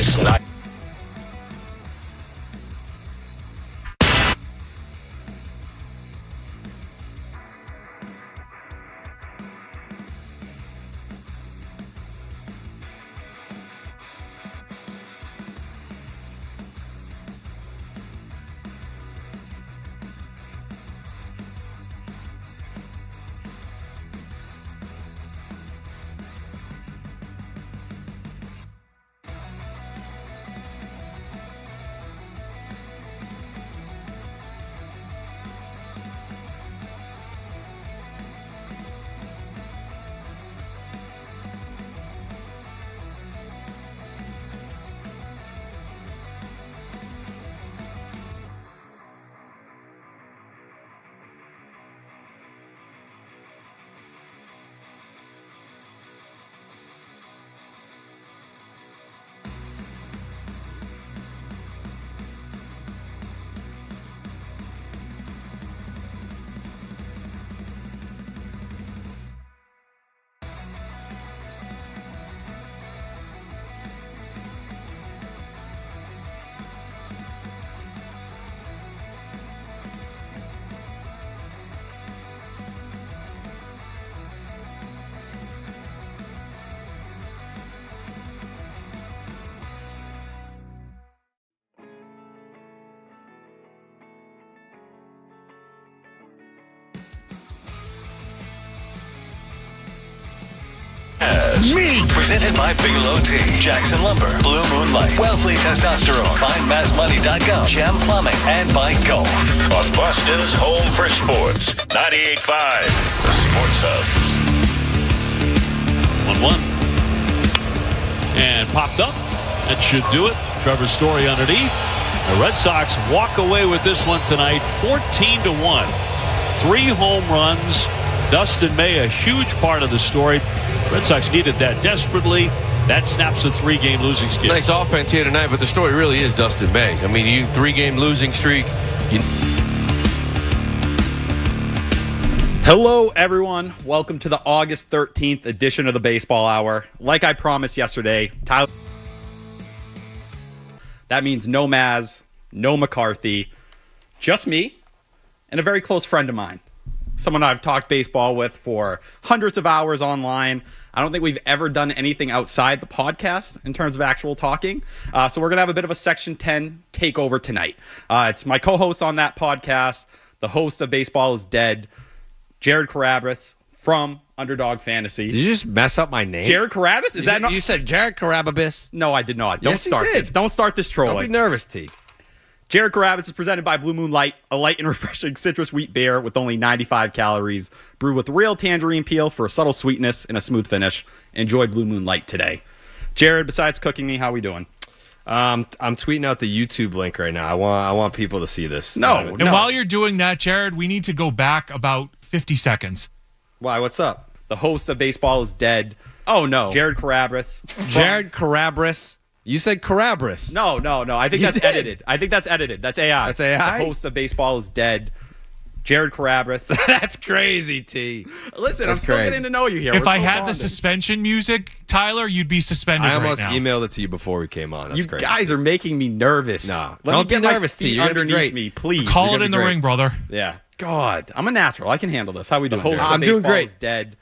It's not. Me. Presented by Bigelow Tea, Jackson Lumber, Blue Moonlight, Wellesley Testosterone, FindMassMoney.com, Gem Plumbing, and by Golf. On Boston's home for sports. 98.5, the Sports Hub. 1-1. And popped up. That should do it. Trevor Story underneath. The Red Sox walk away with this one tonight, 14-1. 3 home runs. Dustin May, a huge part of the story. Red Sox needed that desperately. That snaps a 3-game losing skid. Nice offense here tonight, but the story really is Dustin May. I mean, you 3-game losing streak. Hello, everyone. Welcome to the August 13th edition of the Baseball Hour. Like I promised yesterday, Tyler. That means no Maz, no McCarthy, just me and a very close friend of mine. Someone I've talked baseball with for hundreds of hours online. I don't think we've ever done anything outside the podcast in terms of actual talking. So we're going to have a bit of a Section 10 takeover tonight. It's my co-host on that podcast, the host of Baseball is Dead, Jared Carabas from Underdog Fantasy. Did you just mess up my name? Jared Carabas? Is that not? You said Jared Carabas? No, I did not. Don't Yes, you start did. this. Don't start this trolling. Don't be nervous, T. Jared Carabas is presented by Blue Moonlight, a light and refreshing citrus wheat beer with only 95 calories, brewed with real tangerine peel for a subtle sweetness and a smooth finish. Enjoy Blue Moonlight today. Jared, besides cooking me, how we doing? I'm tweeting out the YouTube link right now. I want people to see this. No. And while you're doing that, Jared, we need to go back about 50 seconds. Why? What's up? The host of Baseball is Dead. Oh, no. Jared Carabas. Jared Carabas. You said Carabas. No. I think that's edited. That's AI. That's AI? The host of Baseball is Dead. Jared Carabas. That's crazy, T. Listen, That's I'm still crazy. getting to know you here. If We're I so had the bonded. suspension music, Tyler, you'd be suspended I right almost now. emailed it to you before we came on. That's You crazy. guys are making me nervous. No, Let don't me get be my nervous, T. feet You're gonna be underneath great. me, please. Call You're it gonna in be the great. ring, brother. Yeah. God, I'm a natural. I can handle this. How we doing? The host Jared? of I'm doing Baseball great. is Dead.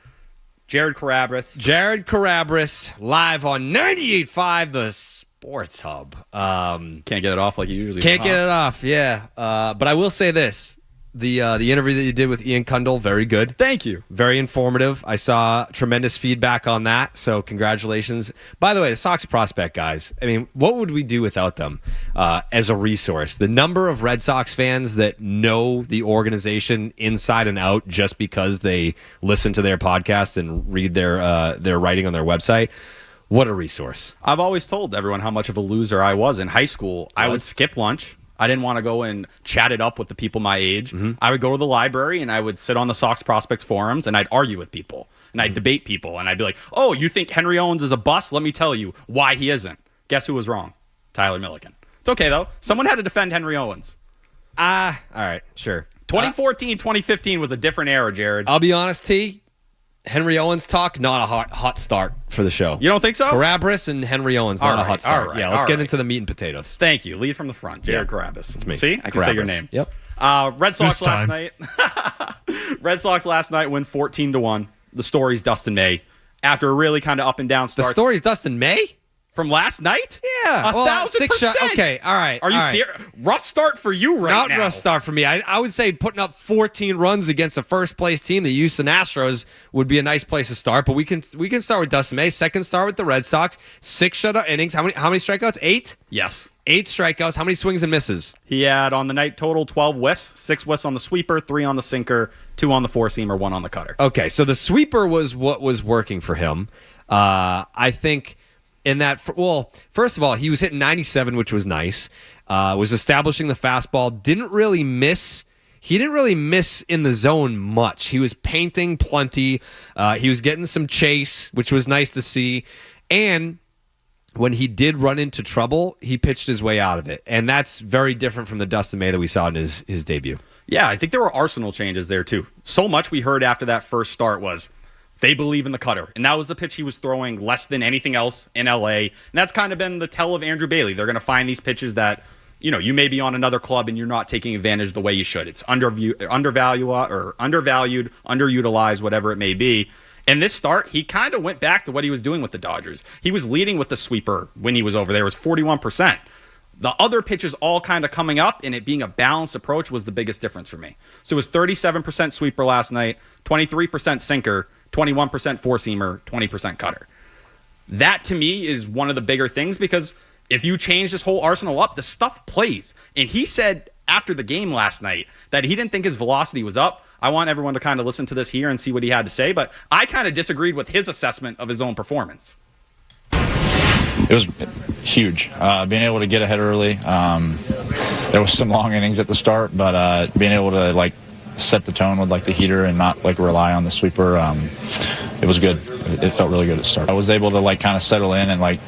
Jared Carabas. Jared Carabas live on 98.5 The Sports Hub. Can't get it off like you usually Can't do, get huh? it off, yeah. But I will say this. The interview that you did with Ian Cundall, very good. Thank you. Very informative. I saw tremendous feedback on that, so congratulations. By the way, the Sox prospect guys, I mean, what would we do without them as a resource? The number of Red Sox fans that know the organization inside and out just because they listen to their podcast and read their writing on their website, what a resource. I've always told everyone how much of a loser I was in high school. I would skip lunch. I didn't want to go and chat it up with the people my age. Mm-hmm. I would go to the library and I would sit on the Sox prospects forums and I'd argue with people and I'd debate people and I'd be like, oh, you think Henry Owens is a bust? Let me tell you why he isn't. Guess who was wrong? Tyler Milliken. It's okay, though. Someone had to defend Henry Owens. All right, sure. 2014, 2015 was a different era, Jared. I'll be honest, T. Henry Owens talk, not a hot start for the show. You don't think so? Carabas and Henry Owens, not a hot start. all right, Yeah, let's all get right. into the meat and potatoes. Thank you. Lead from the front. Jared Carabas. That's me. See? I can say your Carabas. name. Yep. Red Sox This last time. night. Red Sox last night win 14-1. The story's Dustin May. After a really kind of up and down The start story's Dustin May? from last night? Yeah. 1,000%. Okay, all right. Are you all right. serious? Rough start for you right now. Not rough start for me. I would say putting up 14 runs against a first place team, the Houston Astros, would be a nice place to start. But we can start with Dustin May. Second start with the Red Sox. 6 shutout innings. How many strikeouts? 8? Yes. 8 strikeouts. How many swings and misses? He had on the night total 12 whiffs, 6 whiffs on the sweeper, 3 on the sinker, 2 on the four-seamer, 1 on the cutter. Okay, so the sweeper was what was working for him. I think in that, first of all, he was hitting 97, which was nice. Was establishing the fastball. Didn't really miss. He didn't really miss in the zone much. He was painting plenty. He was getting some chase, which was nice to see. And when he did run into trouble, he pitched his way out of it. And that's very different from the Dustin May that we saw in his debut. Yeah, I think there were arsenal changes there, too. So much we heard after that first start was they believe in the cutter. And that was the pitch he was throwing less than anything else in L.A. And that's kind of been the tell of Andrew Bailey. They're going to find these pitches that, you may be on another club and you're not taking advantage the way you should. It's undervalued, underutilized, whatever it may be. And this start, he kind of went back to what he was doing with the Dodgers. He was leading with the sweeper when he was over there. It was 41%. The other pitches all kind of coming up, and it being a balanced approach was the biggest difference for me. So it was 37% sweeper last night, 23% sinker, 21% four-seamer, 20% cutter. That, to me, is one of the bigger things because if you change this whole arsenal up, the stuff plays. And he said after the game last night that he didn't think his velocity was up. I want everyone to kind of listen to this here and see what he had to say, but I kind of disagreed with his assessment of his own performance. It was huge. Being able to get ahead early. There was some long innings at the start, but being able to set the tone with the heater and not rely on the sweeper, it was good. It felt really good at the start. I was able to kind of settle in and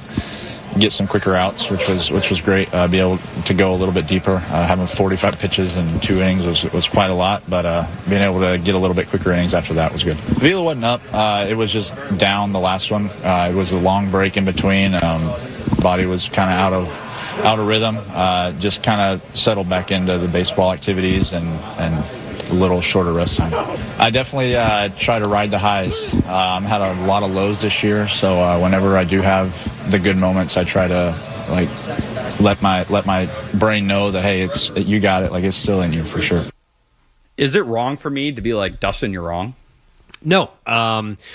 get some quicker outs, which was great. Be able to go a little bit deeper. Having 45 pitches in 2 innings was quite a lot, but being able to get a little bit quicker innings after that was good. Vila wasn't up. It was just down the last one. It was a long break in between. Body was kind of out of rhythm. Just kind of settled back into the baseball activities and a little shorter rest time. I definitely try to ride the highs. Had a lot of lows this year, so whenever I do have the good moments, I try to let my brain know that hey, you got it. It's still in you for sure. Is it wrong for me to be like, Dustin, you're wrong? No.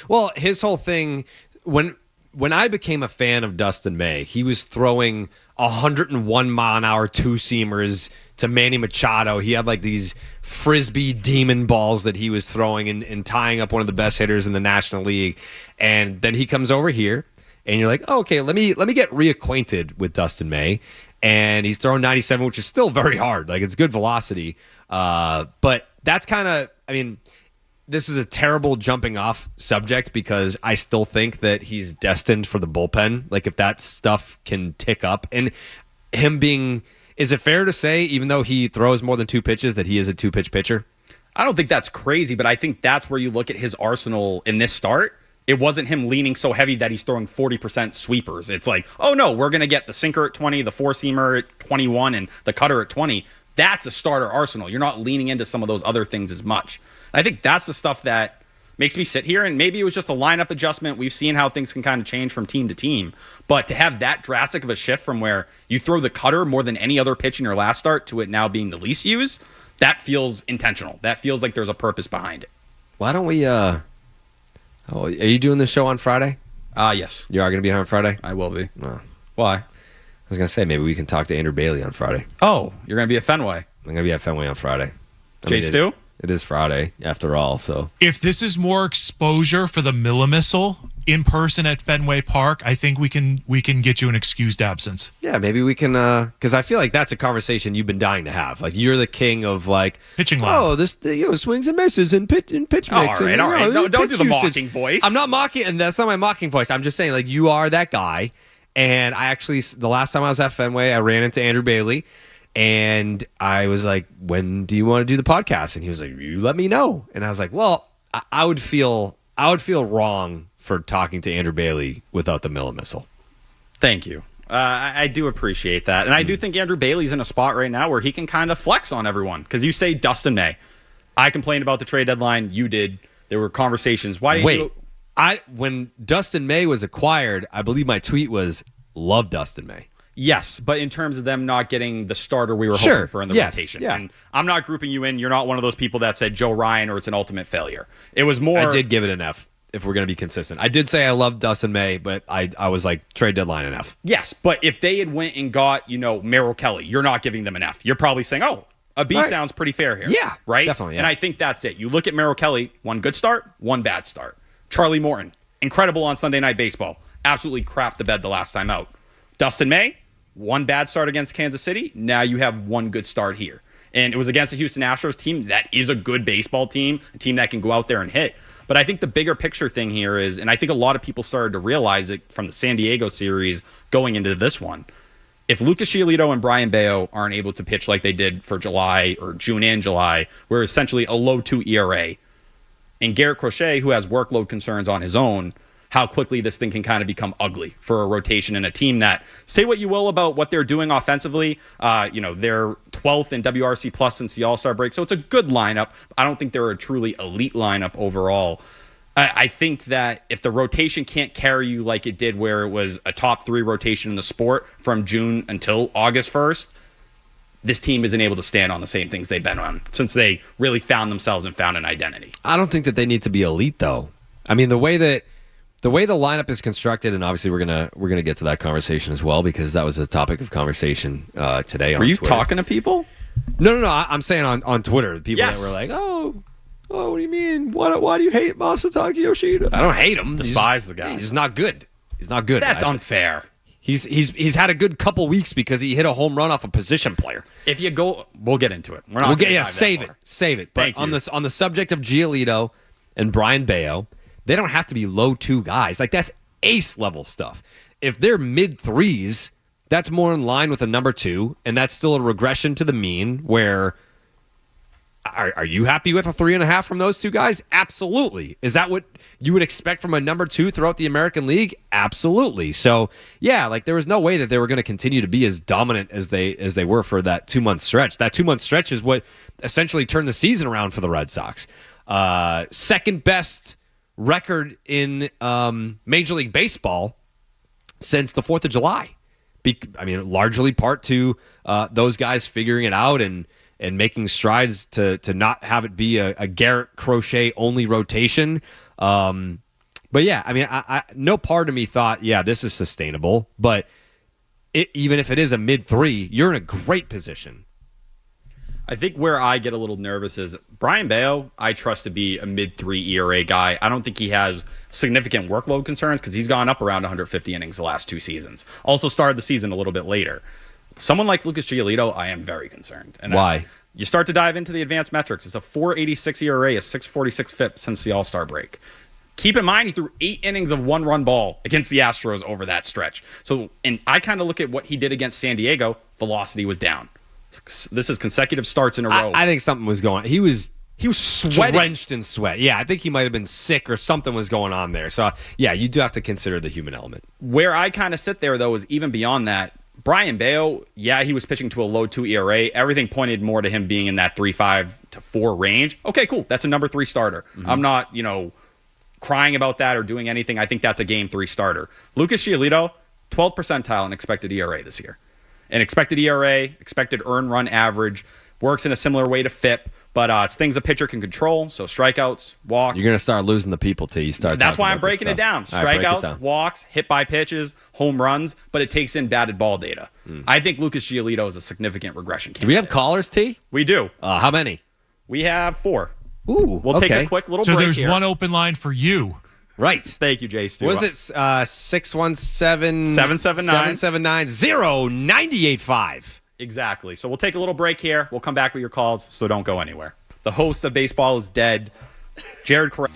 Well, his whole thing when I became a fan of Dustin May, he was throwing 101 mile an hour two-seamers to Manny Machado. He had these frisbee demon balls that he was throwing and tying up one of the best hitters in the National League. And then he comes over here, and you're like, oh, okay, let me get reacquainted with Dustin May. And he's throwing 97, which is still very hard. It's good velocity. But that's kind of, this is a terrible jumping off subject because I still think that he's destined for the bullpen. If that stuff can tick up. And him being... Is it fair to say, even though he throws more than 2 pitches, that he is a 2-pitch pitcher? I don't think that's crazy, but I think that's where you look at his arsenal in this start. It wasn't him leaning so heavy that he's throwing 40% sweepers. It's oh no, we're going to get the sinker at 20, the four-seamer at 21, and the cutter at 20. That's a starter arsenal. You're not leaning into some of those other things as much. I think that's the stuff that makes me sit here, and maybe it was just a lineup adjustment. We've seen how things can kind of change from team to team. But to have that drastic of a shift from where you throw the cutter more than any other pitch in your last start to it now being the least used, that feels intentional. That feels like there's a purpose behind it. Why don't we... are you doing the show on Friday? Yes. You are going to be here on Friday? I will be. Oh. Why? I was going to say, maybe we can talk to Andrew Bailey on Friday. Oh, you're going to be at Fenway. I'm going to be at Fenway on Friday. Jay Stu? It is Friday, after all, so... If this is more exposure for the Millimissile in person at Fenway Park, I think we can get you an excused absence. Yeah, maybe we can... Because I feel like that's a conversation you've been dying to have. You're the king of, pitching line. Oh, this, swings and misses and pitch mix. All right. No, don't do the usage. mocking voice. I'm not mocking, and that's not my mocking voice. I'm just saying, you are that guy. And I actually... The last time I was at Fenway, I ran into Andrew Bailey. And I was like, when do you want to do the podcast? And he was like, you let me know. And I was like, well, I would feel I would feel wrong for talking to Andrew Bailey without the Miller missile. Thank you. I do appreciate that. And I do think Andrew Bailey's in a spot right now where he can kind of flex on everyone. Because you say Dustin May. I complained about the trade deadline. You did. There were conversations. Why didn't you? When Dustin May was acquired, I believe my tweet was, love Dustin May. Yes, but in terms of them not getting the starter we were hoping for in the rotation. Yeah. And I'm not grouping you in. You're not one of those people that said Joe Ryan or it's an ultimate failure. It was more... I did give it an F, if we're going to be consistent. I did say I loved Dustin May, but I was like, trade deadline an F. Yes, but if they had went and got, Merrill Kelly, you're not giving them an F. You're probably saying, oh, a B sounds pretty fair here. Yeah, right? definitely. Yeah. And I think that's it. You look at Merrill Kelly, one good start, one bad start. Charlie Morton, incredible on Sunday Night Baseball. Absolutely crapped the bed the last time out. Dustin May, one bad start against Kansas City. Now you have one good start here. And it was against the Houston Astros team that is a good baseball team, a team that can go out there and hit. But I think the bigger picture thing here is, and I think a lot of people started to realize it from the San Diego series going into this one, if Lucas Giolito and Brian Bayo aren't able to pitch like they did for July or June and July, where essentially a low 2 ERA, and Garrett Crochet, who has workload concerns on his own, how quickly this thing can kind of become ugly for a rotation and a team that, say what you will about what they're doing offensively, they're 12th in WRC plus since the All-Star break, so it's a good lineup. I don't think they're a truly elite lineup overall. I think that if the rotation can't carry you like it did where it was a top 3 rotation in the sport from June until August 1st, this team isn't able to stand on the same things they've been on since they really found themselves and found an identity. I don't think that they need to be elite, though. I mean, the way the lineup is constructed, and obviously we're gonna get to that conversation as well because that was a topic of conversation today. Were you Twitter. talking to people? No. I'm saying on Twitter, people Yes. that were like, oh, what do you mean? Why do you hate Masataka Yoshida? I don't hate him. Despise the guy. He's just not good. He's not good. That's unfair. He's had a good couple weeks because he hit a home run off a position player. If you go, we'll get into it. We're not. Save it. But Thank you. on the subject of Giolito and Brian Bayo, they don't have to be low 2 guys. Like, that's ace level stuff. If they're mid 3s, that's more in line with a number 2, and that's still a regression to the mean where are you happy with a 3.5 from those 2 guys? Absolutely. Is that what you would expect from a number 2 throughout the American League? Absolutely. So, yeah, like there was no way that they were going to continue to be as dominant as they were for that 2-month stretch. That 2-month stretch is what essentially turned the season around for the Red Sox. Second best record in Major League Baseball since the 4th of July. Largely part to those guys figuring it out and making strides to not have it be a Garrett Crochet only rotation. But yeah, I no part of me thought, yeah, this is sustainable. But even if it is a mid 3, you're in a great position. I think where I get a little nervous is Brian Bayo, I trust to be a mid 3 ERA guy. I don't think he has significant workload concerns because he's gone up around 150 innings the last 2 seasons. Also started the season a little bit later. Someone like Lucas Giolito, I am very concerned. And why? You start to dive into the advanced metrics. It's a 4.86 ERA, a 6.46 FIP since the All-Star break. Keep in mind, he threw 8 innings of 1-run ball against the Astros over that stretch. So, and I kind of look at what he did against San Diego. Velocity was down. This is consecutive starts in a row. I think something was going on. He was sweating. Drenched in sweat. Yeah, I think he might have been sick or something was going on there. So, yeah, you do have to consider the human element. Where I kind of sit there, though, is even beyond that, Brian Bayo, yeah, he was pitching to a low 2 ERA. Everything pointed more to him being in that 3.5 to 4 range. Okay, cool. That's a number 3 starter. Mm-hmm. I'm not, crying about that or doing anything. I think that's a game 3 starter. Lucas Giolito, 12th percentile in expected ERA this year. And expected ERA, expected earned run average, works in a similar way to FIP, but it's things a pitcher can control. So strikeouts, walks. You're going to start losing the people till you start. That's why I'm breaking it down. Strikeouts, walks, hit by pitches, home runs, but it takes in batted ball data. I think Lucas Giolito is a significant regression candidate. Do we have callers, T? We do. How many? We have 4. Ooh, we'll take a quick little break So there's here. one open line for you. Right. Thank you, Jay Stu. Was it 617 779 985? Exactly. So we'll take a little break here. We'll come back with your calls, so don't go anywhere. The host of Baseball is Dead, Jared Corral.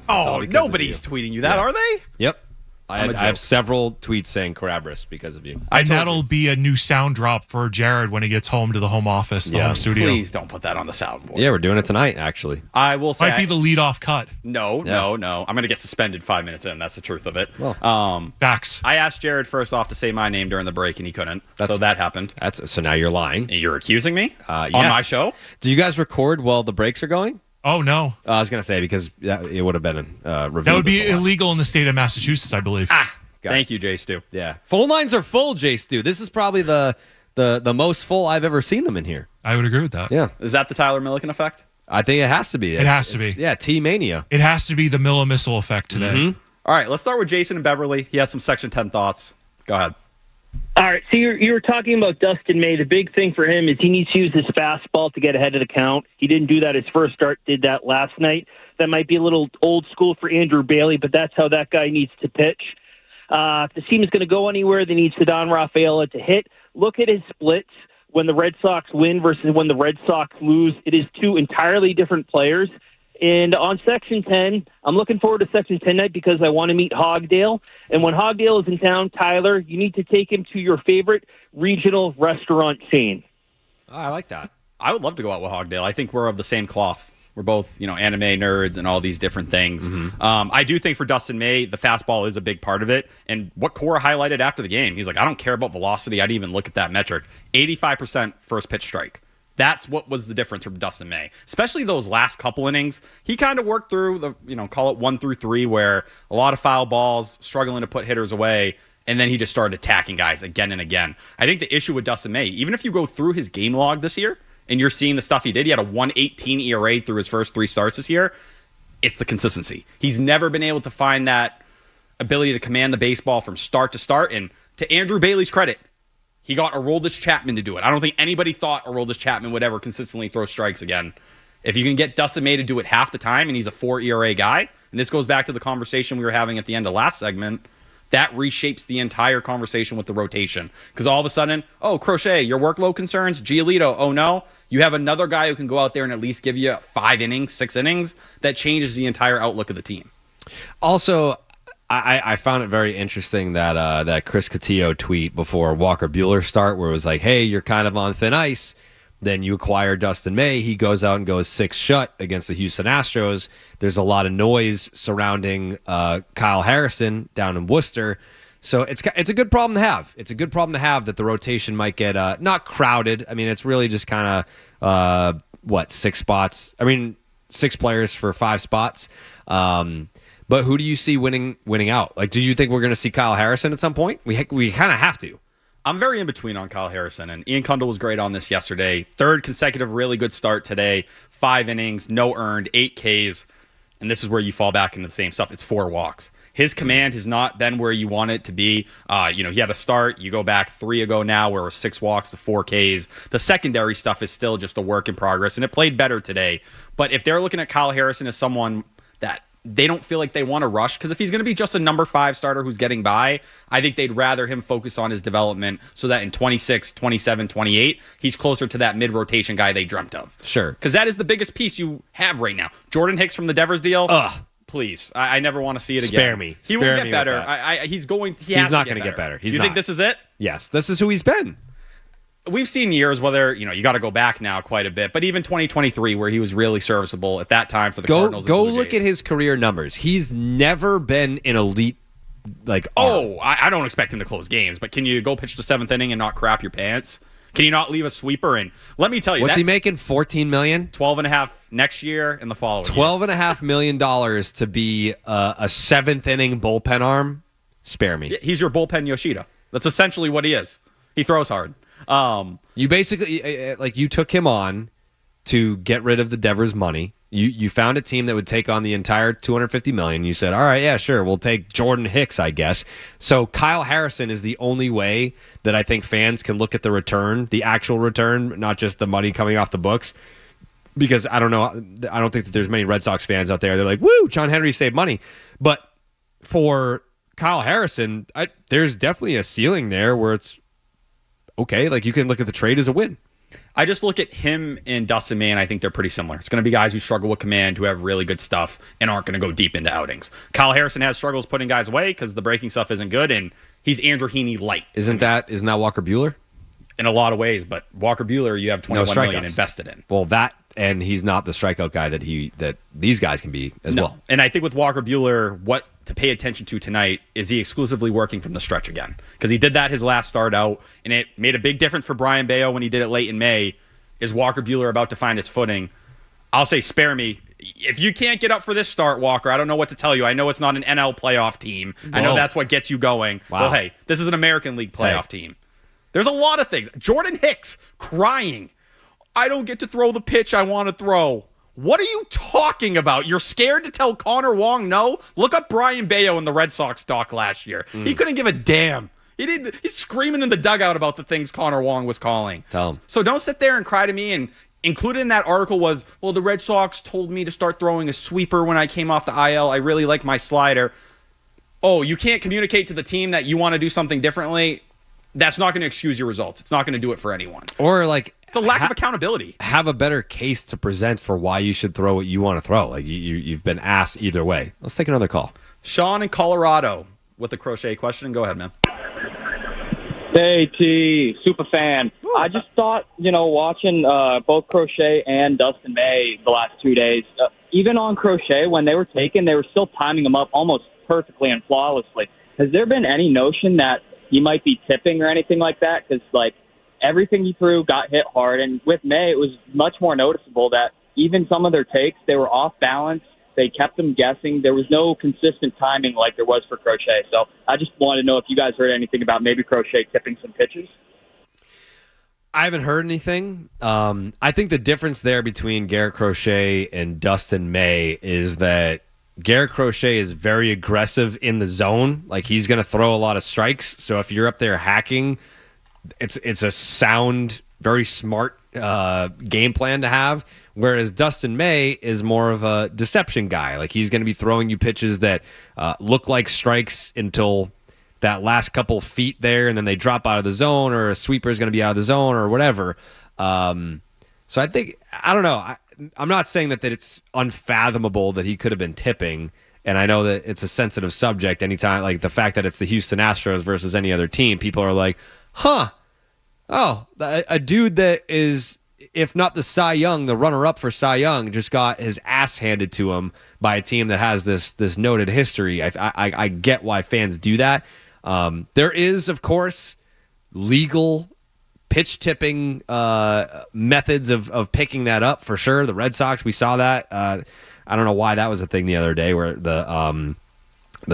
It's all Oh, because of nobody's you. tweeting you that, are they? Yep. I I'm a have joke. several tweets saying Carabras because of you. And that'll be a new sound drop for Jared when he gets home to the home office, the home studio. Please don't put that on the soundboard. Yeah, we're doing it tonight, actually. I will say Might be the lead-off cut. No. I'm going to get suspended 5 minutes in. That's the truth of it. Facts. I asked Jared first off to say my name during the break, and he couldn't. So that happened. So now you're lying. And you're accusing me on yes. my show? Do you guys record while the breaks are going? Oh, no. I was going to say, because it would have been reviewed. That would be illegal in the state of Massachusetts, I believe. Thank you, Jay Stu. Yeah. Phone lines are full, Jay Stu. This is probably the most full I've ever seen them in here. I would agree with that. Yeah. Is that the Tyler Milliken effect? I think it has to be. It has to be. Yeah, T-Mania. It has to be the Miller Missile effect today. All right, let's start with Jason and Beverly. He has some Section 10 thoughts. Go ahead. All right, so you were talking about Dustin May. The big thing for him is he needs to use his fastball to get ahead of the count. He didn't do that his first start, did that last night. That might be a little old school for Andrew Bailey, but that's how that guy needs to pitch. If the team is going to go anywhere, they need Ceddanne Rafaela to hit. Look at his splits when the Red Sox win versus when the Red Sox lose. It is two entirely different players. And on Section 10, I'm looking forward to Section 10 night because I want to meet Hogdale. And when Hogdale is in town, Tyler, you need to take him to your favorite regional restaurant chain. Oh, I like that. I would love to go out with Hogdale. I think we're of the same cloth. We're both, anime nerds and all these different things. I do think for Dustin May, the fastball is a big part of it. And what Cora highlighted after the game, he's like, I don't care about velocity. I didn't even look at that metric. 85% first pitch strike. That's what was the difference from Dustin May, especially those last couple innings. He kind of worked through the, call it 1 through 3, where a lot of foul balls, struggling to put hitters away. And then he just started attacking guys again and again. I think the issue with Dustin May, even if you go through his game log this year, and you're seeing the stuff he did. He had a 1.18 ERA through his first 3 starts this year. It's the consistency. He's never been able to find that ability to command the baseball from start to start. And to Andrew Bailey's credit, he got Aroldis Chapman to do it. I don't think anybody thought Aroldis Chapman would ever consistently throw strikes again. If you can get Dustin May to do it half the time, and he's a 4 ERA guy, and this goes back to the conversation we were having at the end of last segment, that reshapes the entire conversation with the rotation. Because all of a sudden, Crochet, your workload concerns, Giolito, oh no. You have another guy who can go out there and at least give you 5 innings, 6 innings. That changes the entire outlook of the team. Also, I found it very interesting that Chris Cotillo tweet before Walker Buehler's start, where it was like, hey, you're kind of on thin ice. Then you acquire Dustin May. He goes out and goes 6 shut against the Houston Astros. There's a lot of noise surrounding Kyle Harrison down in Worcester. So it's a good problem to have. It's a good problem to have that the rotation might get not crowded. I mean, it's really just kind of 6 spots. I mean, 6 players for 5 spots. But who do you see winning out? Like, do you think we're going to see Kyle Harrison at some point? We kind of have to. I'm very in between on Kyle Harrison, and Ian Kundle was great on this yesterday. 3rd consecutive really good start today. 5 innings, no earned, 8 Ks, and this is where you fall back into the same stuff. It's 4 walks. His command has not been where you want it to be. He had a start. You go back 3 ago now where it was 6 walks to 4 Ks. The secondary stuff is still just a work in progress, and it played better today. But if they're looking at Kyle Harrison as someone that they don't feel like they want to rush, because if he's going to be just a number 5 starter who's getting by, I think they'd rather him focus on his development so that in 26, 27, 28, he's closer to that mid-rotation guy they dreamt of. Sure. Because that is the biggest piece you have right now. Jordan Hicks from the Devers deal. Please. I never want to see it again. Spare me. He will get better. He's not going to get better. You think this is it? Yes. This is who he's been. We've seen years, whether, you got to go back now quite a bit, but even 2023 where he was really serviceable at that time for the Cardinals. Go look at his career numbers. He's never been an elite, I don't expect him to close games, but can you go pitch the 7th inning and not crap your pants? Can you not leave a sweeper in? Let me tell you. What's he making? $14 million? 12.5 next year and the following $12.5 million to be a 7th inning bullpen arm? Spare me. He's your bullpen Yoshida. That's essentially what he is. He throws hard. You basically, you took him on to get rid of the Devers money. You found a team that would take on the entire $250 million. You said, all right, yeah, sure, we'll take Jordan Hicks, I guess. So Kyle Harrison is the only way that I think fans can look at the return, the actual return, not just the money coming off the books. Because I don't know, I don't think that there's many Red Sox fans out there. They're like, woo, John Henry saved money. But for Kyle Harrison, there's definitely a ceiling there where it's okay. Like, you can look at the trade as a win. I just look at him and Dustin May, and I think they're pretty similar. It's going to be guys who struggle with command, who have really good stuff, and aren't going to go deep into outings. Kyle Harrison has struggles putting guys away because the breaking stuff isn't good, and he's Andrew Heaney light. Isn't that Walker Buehler? In a lot of ways, but Walker Buehler, you have $21 million invested in. Well, that, and he's not the strikeout guy that these guys can be as well. And I think with Walker Buehler, what to pay attention to tonight is he exclusively working from the stretch again, because he did that his last start out, and it made a big difference for Brian Bayo when he did it late in May. Is Walker Buehler about to find his footing? I'll say spare me. If you can't get up for this start, Walker, I don't know what to tell you. I know it's not an NL playoff team. I know that's what gets you going. Wow. Well, hey, this is an American League playoff team. There's a lot of things. Jordan Hicks crying. I don't get to throw the pitch I want to throw. What are you talking about? You're scared to tell Connor Wong no? Look up Brian Bayo in the Red Sox talk last year. He couldn't give a damn. He's screaming in the dugout about the things Connor Wong was calling. Tell him. So don't sit there and cry to me. And included in that article was, well, the Red Sox told me to start throwing a sweeper when I came off the IL. I really like my slider. Oh, you can't communicate to the team that you want to do something differently? That's not going to excuse your results. It's not going to do it for anyone. Or like, it's a lack of accountability. Have a better case to present for why you should throw what you want to throw. Like you've been asked either way. Let's take another call. Sean in Colorado with a crochet question. Go ahead, man. Hey, T, super fan. I just thought, watching both Crochet and Dustin May the last 2 days, even on Crochet, when they were taken, they were still timing them up almost perfectly and flawlessly. Has there been any notion that you might be tipping or anything like that? Because, everything he threw got hit hard. And with May, it was much more noticeable that even some of their takes, they were off balance. They kept them guessing. There was no consistent timing like there was for Crochet. So I just wanted to know if you guys heard anything about maybe Crochet tipping some pitches. I haven't heard anything. I think the difference there between Garrett Crochet and Dustin May is that Garrett Crochet is very aggressive in the zone. Like, he's going to throw a lot of strikes. So if you're up there hacking, it's a sound, very smart game plan to have. Whereas Dustin May is more of a deception guy. Like, he's going to be throwing you pitches that look like strikes until that last couple feet there, and then they drop out of the zone, or a sweeper is going to be out of the zone, or whatever. So I think, I don't know. I'm not saying that it's unfathomable that he could have been tipping, and I know that it's a sensitive subject anytime, like the fact that it's the Houston Astros versus any other team. People are like, a dude that is, if not the Cy Young, the runner-up for Cy Young, just got his ass handed to him by a team that has this noted history. I get why fans do that. There is, of course, legal pitch tipping methods of picking that up for sure. The Red Sox, we saw that. I don't know why that was a thing the other day, where the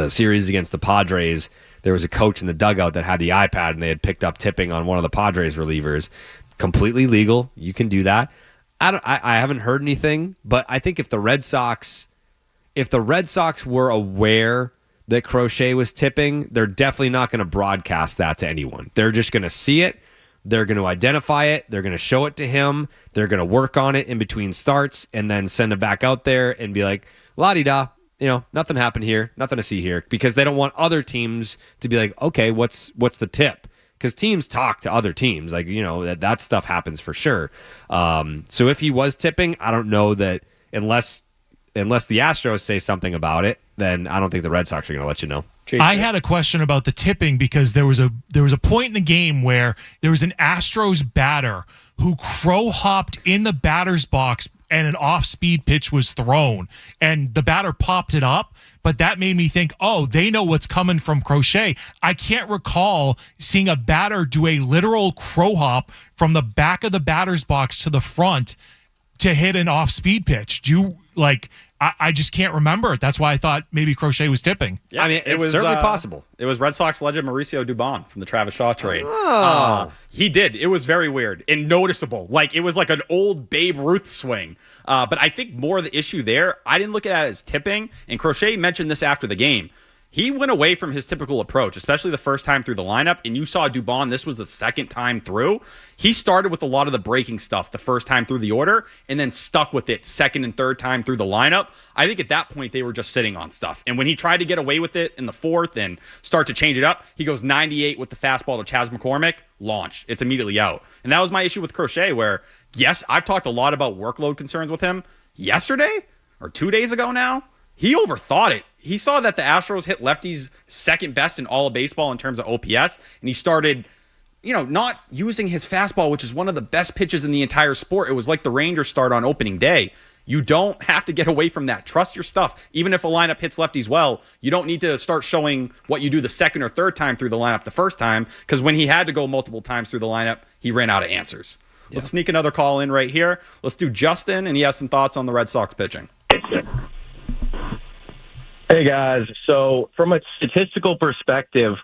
series against the Padres, there was a coach in the dugout that had the iPad and they had picked up tipping on one of the Padres relievers. Completely legal. You can do that. I haven't heard anything, but I think if the Red Sox were aware that Crochet was tipping, they're definitely not going to broadcast that to anyone. They're just going to see it. They're going to identify it. They're going to show it to him. They're going to work on it in between starts and then send it back out there and be like, la-di-da, nothing happened here, nothing to see here, because they don't want other teams to be like, okay, what's the tip? Because teams talk to other teams. Like, that stuff happens for sure. So if he was tipping, I don't know that unless the Astros say something about it, then I don't think the Red Sox are going to let you know. I had a question about the tipping because there was a point in the game where there was an Astros batter who crow hopped in the batter's box and an off-speed pitch was thrown, and the batter popped it up. But that made me think, oh, they know what's coming from Crochet. I can't recall seeing a batter do a literal crow hop from the back of the batter's box to the front to hit an off-speed pitch. I just can't remember it. That's why I thought maybe Crochet was tipping. Yeah, I mean, it was certainly possible. It was Red Sox legend Mauricio Dubon from the Travis Shaw trade. He did. It was very weird and noticeable. Like, it was like an old Babe Ruth swing. But I think more of the issue there, I didn't look at it as tipping, and Crochet mentioned this after the game. he went away from his typical approach, especially the first time through the lineup. And you saw Dubon, this was the second time through. He started with a lot of the breaking stuff the first time through the order and then stuck with it second and third time through the lineup. I think at that point they were just sitting on stuff. And when he tried to get away with it in the fourth and start to change it up, he goes 98 with the fastball to Chas McCormick, launch. It's immediately out. And that was my issue with Crochet where, yes, I've talked a lot about workload concerns with him. Yesterday or 2 days ago now, he overthought it. He saw that the Astros hit lefties second best in all of baseball in terms of OPS, and he started, not using his fastball, which is one of the best pitches in the entire sport. It was like the Rangers start on opening day. You don't have to get away from that. Trust your stuff. Even if a lineup hits lefties well, you don't need to start showing what you do the second or third time through the lineup the first time, because when he had to go multiple times through the lineup, he ran out of answers. Yeah. Let's sneak another call in right here. Let's do Justin, and he has some thoughts on the Red Sox pitching. Hey, guys. So from a statistical perspective,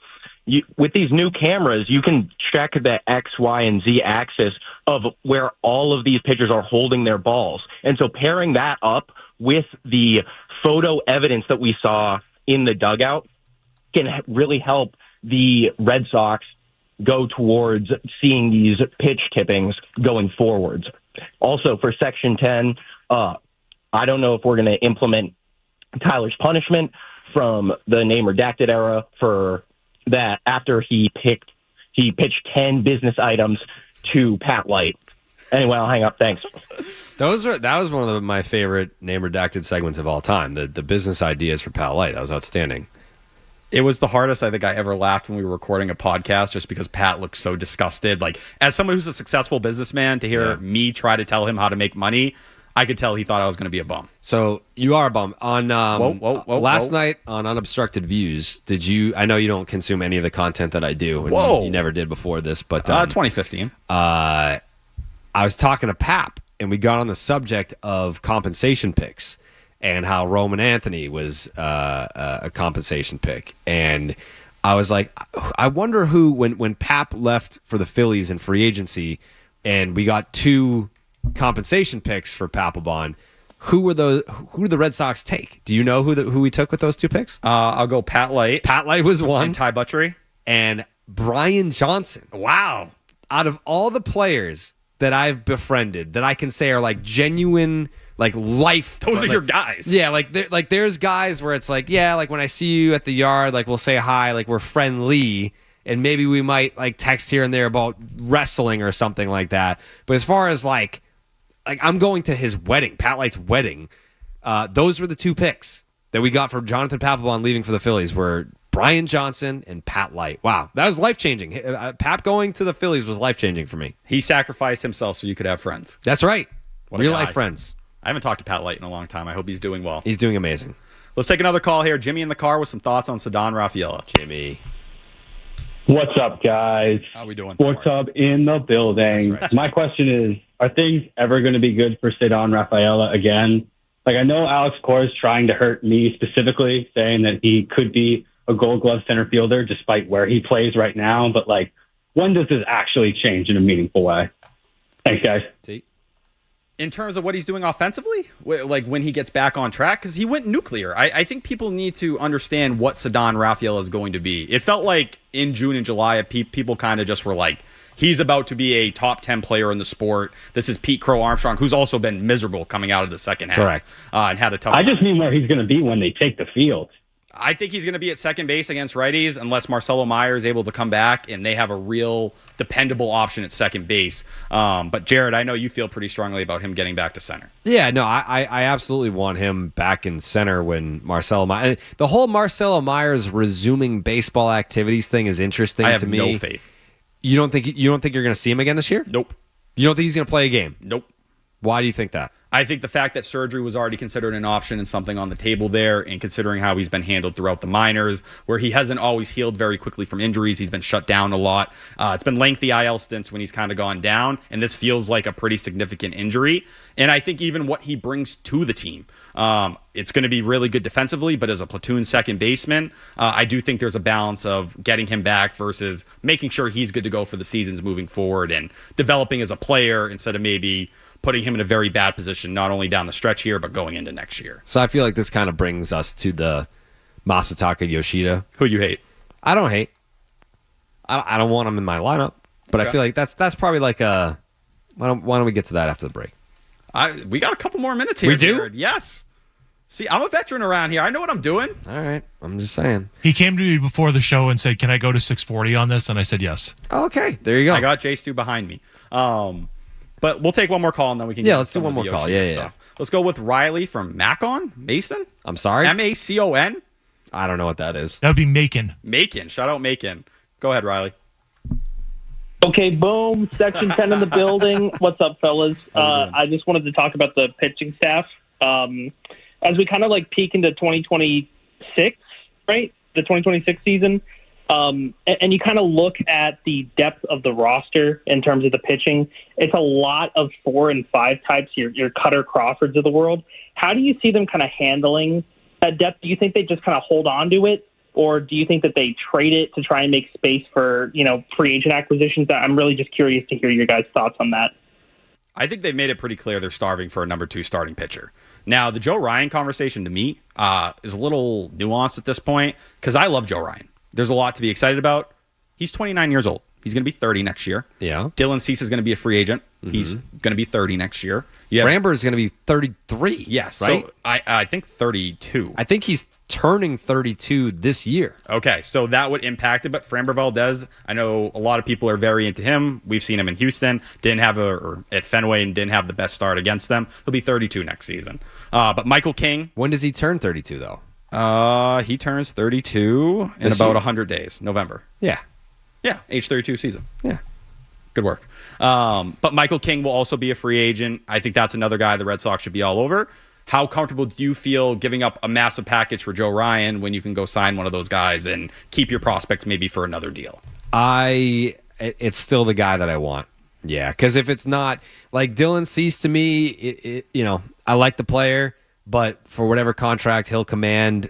with these new cameras, you can check the X, Y, and Z axis of where all of these pitchers are holding their balls. And so pairing that up with the photo evidence that we saw in the dugout can really help the Red Sox go towards seeing these pitch tippings going forwards. Also, for Section 10, I don't know if we're going to implement Tyler's punishment from the name redacted era for that after he pitched 10 business items to Pat Light. Anyway, I'll hang up. Thanks. That was one of my favorite name redacted segments of all time. The business ideas for Pat Light. That was outstanding. It was the hardest I think I ever laughed when we were recording a podcast, just because Pat looked so disgusted. Like, as someone who's a successful businessman, to hear me try to tell him how to make money, I could tell he thought I was going to be a bum. So you are a bum. On last night on Unobstructed Views, did you? I know you don't consume any of the content that I do. And you never did before this, but 2015. I was talking to Pap, and we got on the subject of compensation picks and how Roman Anthony was a compensation pick, and I was like, I wonder who when Pap left for the Phillies in free agency, and we got two compensation picks for Papelbon. Who did the Red Sox take? Do you know who we took with those two picks? I'll go Pat Light. Pat Light was one. And Ty Buttrey. And Brian Johnson. Wow. Out of all the players that I've befriended that I can say are like genuine, like life. Those are your guys. Yeah, there's guys where it's like, yeah, like when I see you at the yard, like we'll say hi, like we're friendly. And maybe we might like text here and there about wrestling or something like that. But as far as like I'm going to his wedding, Pat Light's wedding. Those were the two picks that we got for Jonathan Papelbon leaving for the Phillies were Brian Johnson and Pat Light. Wow, that was life-changing. Pap going to the Phillies was life-changing for me. He sacrificed himself so you could have friends. That's right. Real-life friends. I haven't talked to Pat Light in a long time. I hope he's doing well. He's doing amazing. Let's take another call here. Jimmy in the car with some thoughts on Ceddanne Rafaela. Jimmy. What's up, guys? How we doing? What's up in the building? Right. My question is, are things ever going to be good for Ceddanne Rafaela again? Like, I know Alex Cora is trying to hurt me specifically, saying that he could be a Gold Glove center fielder despite where he plays right now. But, like, when does this actually change in a meaningful way? Thanks, guys. In terms of what he's doing offensively, like when he gets back on track, because he went nuclear. I think people need to understand what Ceddanne Rafaela is going to be. It felt like in June and July, people kind of just were like, he's about to be a top 10 player in the sport. This is Pete Crow Armstrong, who's also been miserable coming out of the second half. Correct. And had a tough time. I just mean where he's going to be when they take the field. I think he's going to be at second base against righties unless Marcelo Meyer is able to come back and they have a real dependable option at second base. But Jared, I know you feel pretty strongly about him getting back to center. Yeah, no, I absolutely want him back in center when Marcelo Meyer. The whole Marcelo Myers resuming baseball activities thing is interesting to me. I have no faith. You don't think you're going to see him again this year? Nope. You don't think he's going to play a game? Nope. Why do you think that? I think the fact that surgery was already considered an option and something on the table there, and considering how he's been handled throughout the minors, where he hasn't always healed very quickly from injuries, he's been shut down a lot. It's been lengthy IL stints when he's kind of gone down, and this feels like a pretty significant injury. And I think even what he brings to the team, it's going to be really good defensively, but as a platoon second baseman, I do think there's a balance of getting him back versus making sure he's good to go for the seasons moving forward and developing as a player instead of maybe putting him in a very bad position, not only down the stretch here, but going into next year. So I feel like this kind of brings us to the Masataka Yoshida. Who you hate? I don't hate. I don't want him in my lineup, but I feel like that's probably like a. Why don't we get to that after the break? We got a couple more minutes here. We do? Jared. Yes. See, I'm a veteran around here. I know what I'm doing. All right. I'm just saying. He came to me before the show and said, "Can I go to 640 on this?" And I said yes. Okay. There you go. I got Jay Stu behind me. But we'll take one more call and then we can let's do one more call. Yeah. Let's go with Riley from Mason. I'm sorry? Macon? I don't know what that is. That would be Macon. Macon. Shout out Macon. Go ahead, Riley. Okay, boom. Section 10 in the building. What's up, fellas? I just wanted to talk about the pitching staff. As we kind of like peek into 2026, right? The 2026 season. And you kind of look at the depth of the roster in terms of the pitching. It's a lot of 4 and 5 types, your Cutter Crawfords of the world. How do you see them kind of handling that depth? Do you think they just kind of hold on to it? Or do you think that they trade it to try and make space for, free agent acquisitions? I'm really just curious to hear your guys' thoughts on that. I think they've made it pretty clear they're starving for a number 2 starting pitcher. Now, the Joe Ryan conversation to me is a little nuanced at this point because I love Joe Ryan. There's a lot to be excited about. He's 29 years old. He's going to be 30 next year. Yeah. Dylan Cease is going to be a free agent. Mm-hmm. He's going to be 30 next year. Framber is going to be 33. Yes. Right? So I think 32. I think he's turning 32 this year. Okay, so that would impact it. But Framber Valdez, I know a lot of people are very into him. We've seen him in Houston. Or at Fenway and didn't have the best start against them. He'll be 32 next season. But Michael King. When does he turn 32, though? He turns 32 in about 100 days, November. Yeah. Yeah, age 32 season. Yeah. Good work. But Michael King will also be a free agent. I think that's another guy the Red Sox should be all over. How comfortable do you feel giving up a massive package for Joe Ryan when you can go sign one of those guys and keep your prospects maybe for another deal? It's still the guy that I want. Yeah, because if it's not, like Dylan Cease to me, I like the player, but for whatever contract he'll command,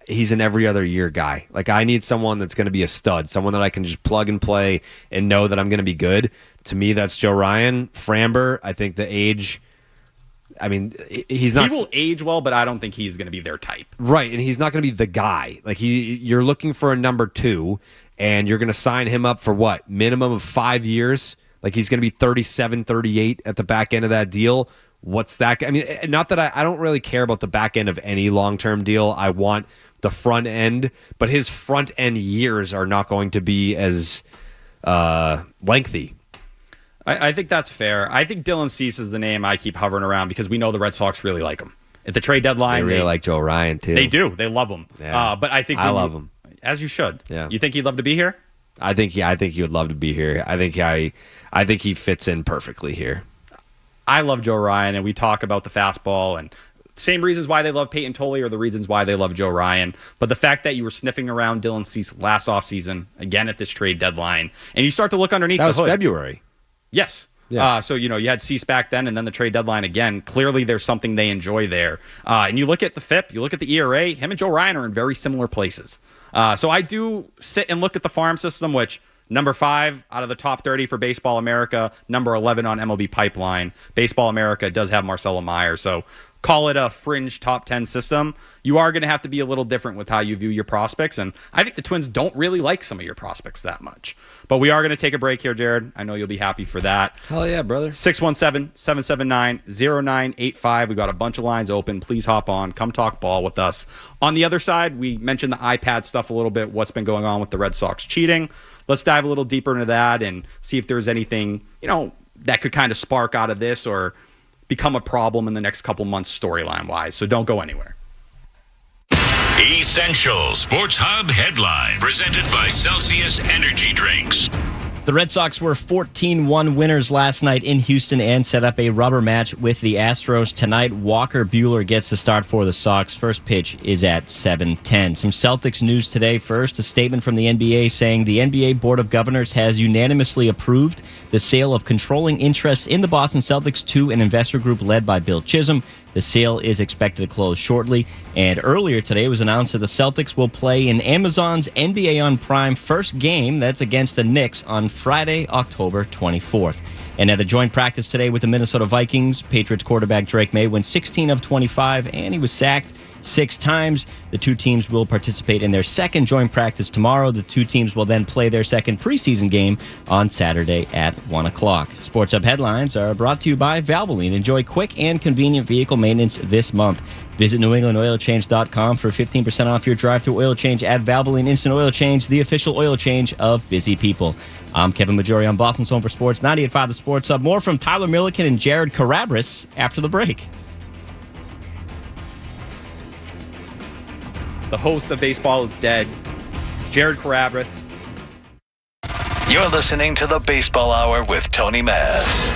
he's an every other year guy. Like I need someone that's going to be a stud, someone that I can just plug and play and know that I'm going to be good. To me, that's Joe Ryan. Framber, I think the age, he's not. He will age well, but I don't think he's going to be their type. Right, and he's not going to be the guy. Like you're looking for a number 2, and you're going to sign him up for what? Minimum of 5 years? Like he's going to be 37, 38 at the back end of that deal. What's that? Not that I don't really care about the back end of any long-term deal. I want the front end, but his front end years are not going to be as lengthy. I think that's fair. I think Dylan Cease is the name I keep hovering around because we know the Red Sox really like him. At the trade deadline, they really like Joe Ryan too. They do. They love him. Yeah. But I think I love him, as you should. Yeah. You think he'd love to be here? I think he would love to be here. I think he fits in perfectly here. I love Joe Ryan, and we talk about the fastball and same reasons why they love Peyton Tolley are the reasons why they love Joe Ryan. But the fact that you were sniffing around Dylan Cease last offseason, again at this trade deadline, and you start to look underneath the hood. That was February. Yes. Yeah. So, you had Cease back then and then the trade deadline again. Clearly, there's something they enjoy there. And you look at the FIP, you look at the ERA, him and Joe Ryan are in very similar places. So I do sit and look at the farm system, which number 5 out of the top 30 for Baseball America, number 11 on MLB Pipeline. Baseball America does have Marcelo Meyer, so call it a fringe top 10 system. You are going to have to be a little different with how you view your prospects, and I think the Twins don't really like some of your prospects that much. But we are going to take a break here, Jared. I know you'll be happy for that. Hell yeah, brother. 617-779-0985. We got a bunch of lines open. Please hop on. Come talk ball with us. On the other side, we mentioned the iPad stuff a little bit, what's been going on with the Red Sox cheating. Let's dive a little deeper into that and see if there's anything, that could kind of spark out of this or become a problem in the next couple months storyline-wise. So don't go anywhere. Essential Sports Hub headline presented by Celsius Energy Drinks. The Red Sox were 14-1 winners last night in Houston and set up a rubber match with the Astros tonight. Walker Buehler gets the start for the Sox. First pitch is at 7:10. Some Celtics news today. First, a statement from the NBA saying the NBA Board of Governors has unanimously approved the sale of controlling interests in the Boston Celtics to an investor group led by Bill Chisholm. The sale is expected to close shortly. And earlier today it was announced that the Celtics will play in Amazon's NBA on Prime first game. That's against the Knicks on Friday, October 24th. And at a joint practice today with the Minnesota Vikings, Patriots quarterback Drake May went 16 of 25, and he was sacked 6 times. The 2 teams will participate in their second joint practice tomorrow. The 2 teams will then play their second preseason game on Saturday at 1 o'clock. Sports Hub headlines are brought to you by Valvoline. Enjoy quick and convenient vehicle maintenance this month. Visit NewEnglandOilChange.com for 15% off your drive-thru oil change at Valvoline Instant Oil Change, the official oil change of busy people. I'm Kevin Majori on Boston's Home for Sports, 98.5 The Sports Hub. More from Tyler Milliken and Jared Carabras after the break. The host of Baseball is Dead, Jared Carabras. You're listening to the Baseball Hour with Tony Maz.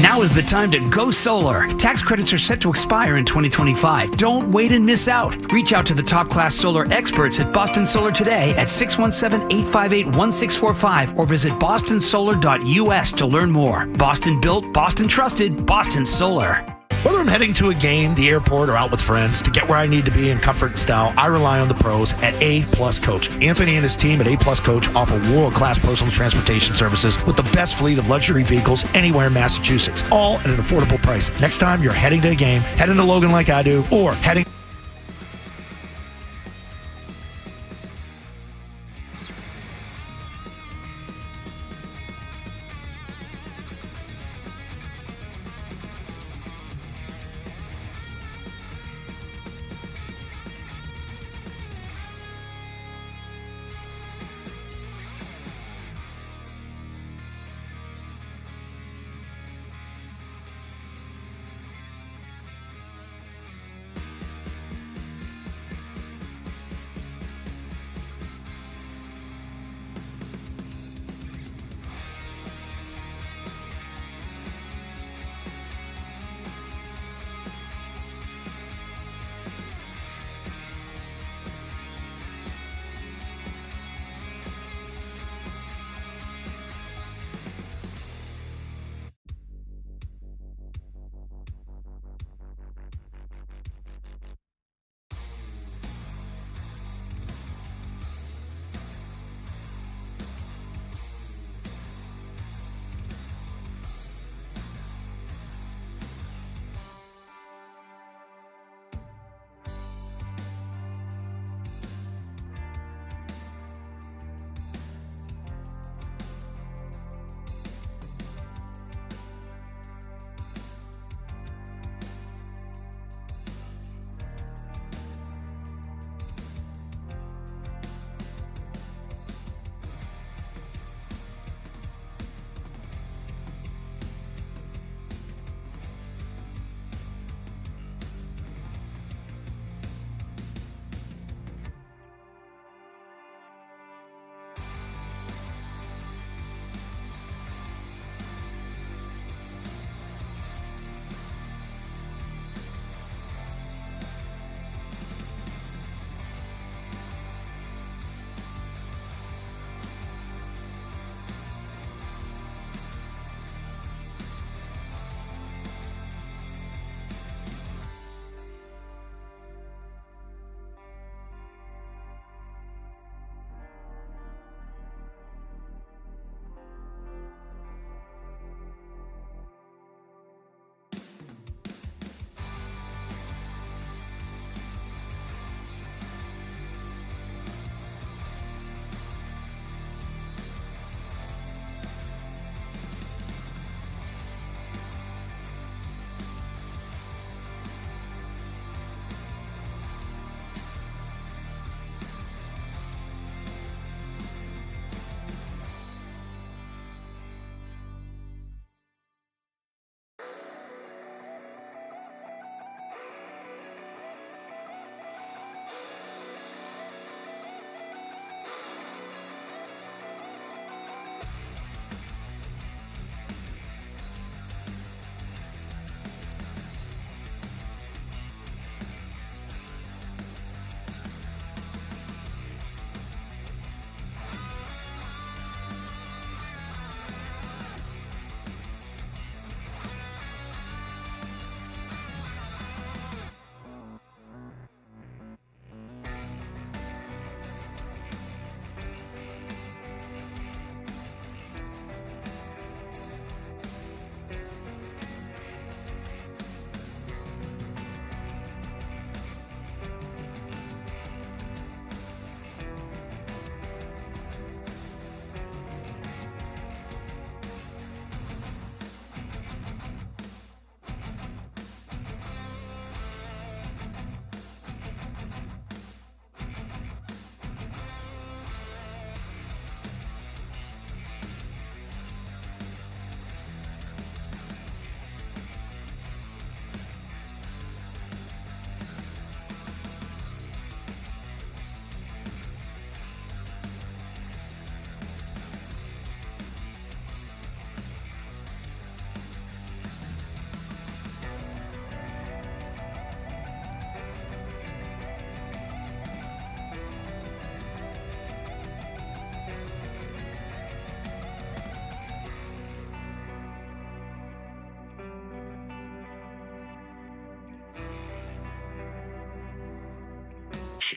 Now is the time to go solar. Tax credits are set to expire in 2025. Don't wait and miss out. Reach out to the top-class solar experts at Boston Solar today at 617-858-1645 or visit bostonsolar.us to learn more. Boston built, Boston trusted, Boston Solar. Whether I'm heading to a game, the airport, or out with friends, to get where I need to be in comfort and style, I rely on the pros at A-Plus Coach. Anthony and his team at A-Plus Coach offer world-class personal transportation services with the best fleet of luxury vehicles anywhere in Massachusetts, all at an affordable price. Next time you're heading to a game, heading to Logan like I do, or heading...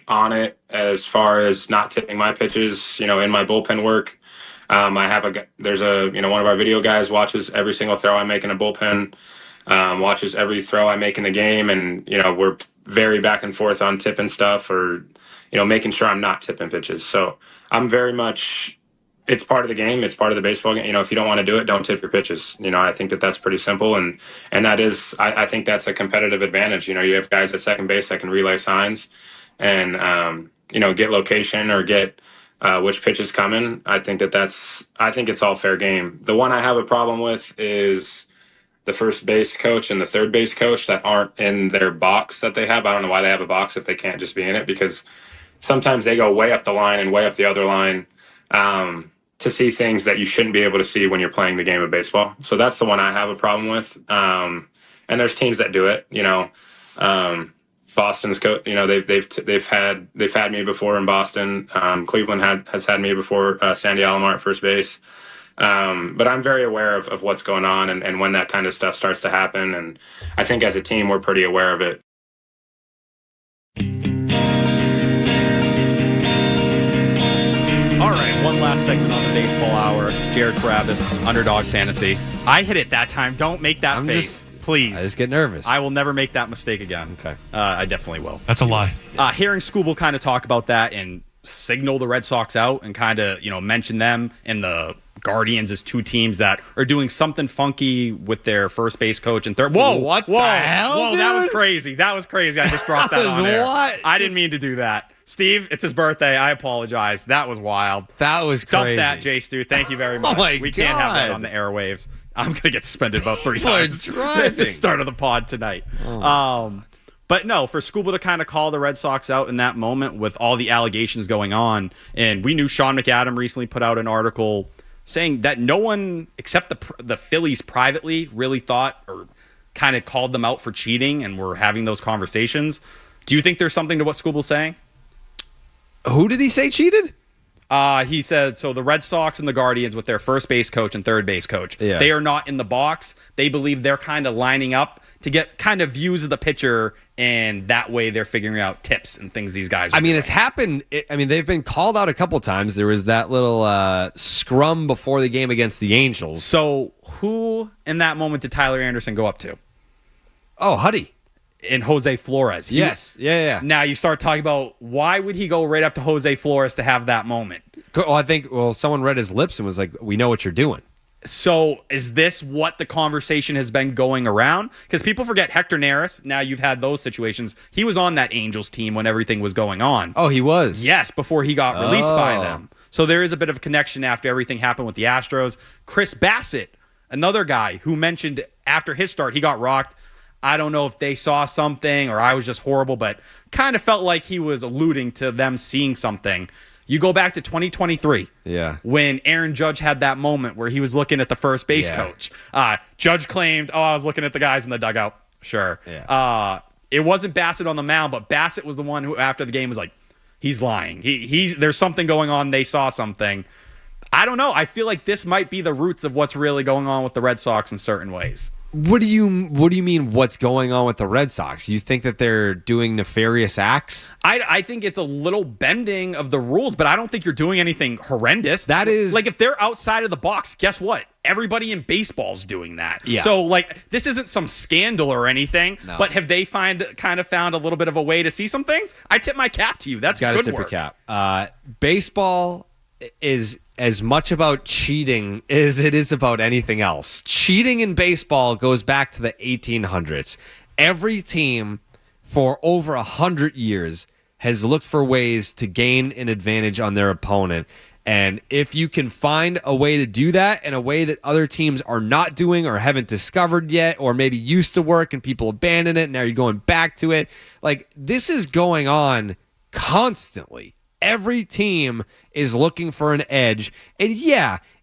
on it as far as not tipping my pitches, in my bullpen work. There's one of our video guys watches every single throw I make in a bullpen, watches every throw I make in the game. And, we're very back and forth on tipping stuff or, making sure I'm not tipping pitches. So I'm very much, it's part of the game. It's part of the baseball game. If you don't want to do it, don't tip your pitches. I think that's pretty simple. And that is, I think that's a competitive advantage. You have guys at second base that can relay signs and, get location or get, which pitch is coming. I think it's all fair game. The one I have a problem with is the first base coach and the third base coach that aren't in their box that they have. I don't know why they have a box if they can't just be in it, because sometimes they go way up the line and way up the other line to see things that you shouldn't be able to see when you're playing the game of baseball. So that's the one I have a problem with. And there's teams that do it. Boston's coach, they've had me before in Boston. Cleveland has had me before, Sandy Alomar at first base. But I'm very aware of what's going on and when that kind of stuff starts to happen. And I think as a team, we're pretty aware of it. All right, one last segment on the baseball hour. Jared Carabas, Underdog Fantasy. I hit it that time. Don't make that face. Please. I just get nervous. I will never make that mistake again. Okay. I definitely will. That's a lie. Hearing Scooble kind of talk about that and signal the Red Sox out and kind of, mention them and the Guardians as two teams that are doing something funky with their first base coach and third. Whoa, what the hell, Whoa, dude? That was crazy. I just dropped that on air. What? I didn't mean to do that. Steve, it's his birthday. I apologize. That was wild. That was crazy. Dump that, Jay Stu. Thank you very much. We can't have that on the airwaves. I'm going to get suspended about 3 times at the start of the pod tonight. But no, for Scooble to kind of call the Red Sox out in that moment with all the allegations going on, and we knew Sean McAdam recently put out an article saying that no one except the Phillies privately really thought or kind of called them out for cheating and were having those conversations. Do you think there's something to what Scooble's saying? Who did he say cheated? He said, so the Red Sox and the Guardians with their first base coach and third base coach, they are not in the box. They believe they're kind of lining up to get kind of views of the pitcher, and that way they're figuring out tips and things these guys are doing. It's happened. They've been called out a couple times. There was that little scrum before the game against the Angels. So who in that moment did Tyler Anderson go up to? Oh, Huddy. And Jose Flores. Yes. Yeah. Now you start talking about why would he go right up to Jose Flores to have that moment? Well, I think someone read his lips and was like, "We know what you're doing." So is this what the conversation has been going around? Because people forget Hector Neris. Now you've had those situations. He was on that Angels team when everything was going on. Oh, he was? Yes, before he got released by them. So there is a bit of a connection after everything happened with the Astros. Chris Bassett, another guy who mentioned after his start, he got rocked. I don't know if they saw something or I was just horrible, but kind of felt like he was alluding to them seeing something. You go back to 2023 when Aaron Judge had that moment where he was looking at the first base coach. Judge claimed, I was looking at the guys in the dugout. Sure. Yeah. It wasn't Bassett on the mound, but Bassett was the one who after the game was like, he's lying. There's something going on. They saw something. I don't know. I feel like this might be the roots of what's really going on with the Red Sox in certain ways. What do you mean what's going on with the Red Sox? You think that they're doing nefarious acts? I think it's a little bending of the rules, but I don't think you're doing anything horrendous. That is... Like, if they're outside of the box, guess what? Everybody in baseball's doing that. Yeah. So, this isn't some scandal or anything, but have they found a little bit of a way to see some things? I tip my cap to you. That's good work. Gotta tip your cap. Baseball is as much about cheating as it is about anything else. Cheating in baseball goes back to the 1800s. Every team for over 100 years has looked for ways to gain an advantage on their opponent. And if you can find a way to do that in a way that other teams are not doing or haven't discovered yet, or maybe used to work and people abandon it, and now you're going back to it. This is going on constantly. Every team is looking for an edge. And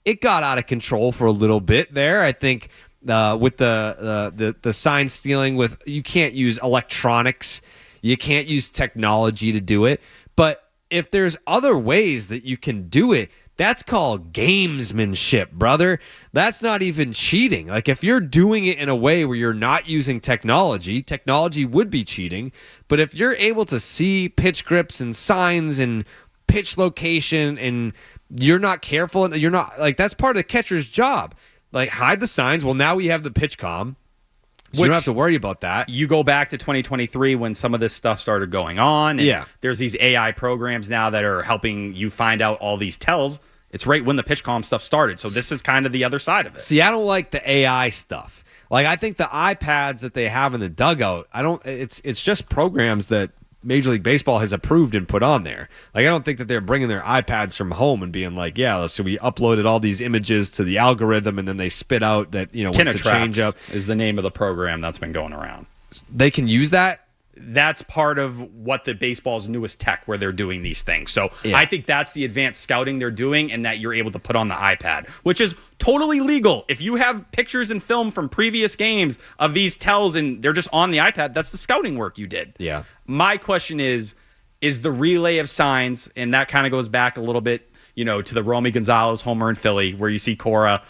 it got out of control for a little bit there. I think with the sign stealing, with you can't use electronics, you can't use technology to do it. But if there's other ways that you can do it, That's called gamesmanship, brother. That's not even cheating. Like, if you're doing it in a way where you're not using technology would be cheating. But if you're able to see pitch grips and signs and pitch location and you're not careful and you're not, like, that's part of the catcher's job. Like, hide the signs. Well, now we have the pitch comm. So you don't have to worry about that. You go back to 2023 when some of this stuff started going on. And there's these AI programs now that are helping you find out all these tells. It's right when the pitch comm stuff started. So this is kind of the other side of it. See, I don't like the AI stuff. Like, I think the iPads that they have in the dugout, it's just programs that Major League Baseball has approved and put on there. Like, I don't think that they're bringing their iPads from home and being like, yeah, so we uploaded all these images to the algorithm and then they spit out that, what's a change up. Is the name of the program that's been going around. They can use that? That's part of what the baseball's newest tech where they're doing these things. So I think that's the advanced scouting they're doing and that you're able to put on the iPad, which is totally legal. If you have pictures and film from previous games of these tells and they're just on the iPad, that's the scouting work you did. Yeah. My question is the relay of signs, and that kind of goes back a little bit, to the Romy Gonzalez homer in Philly where you see Cora,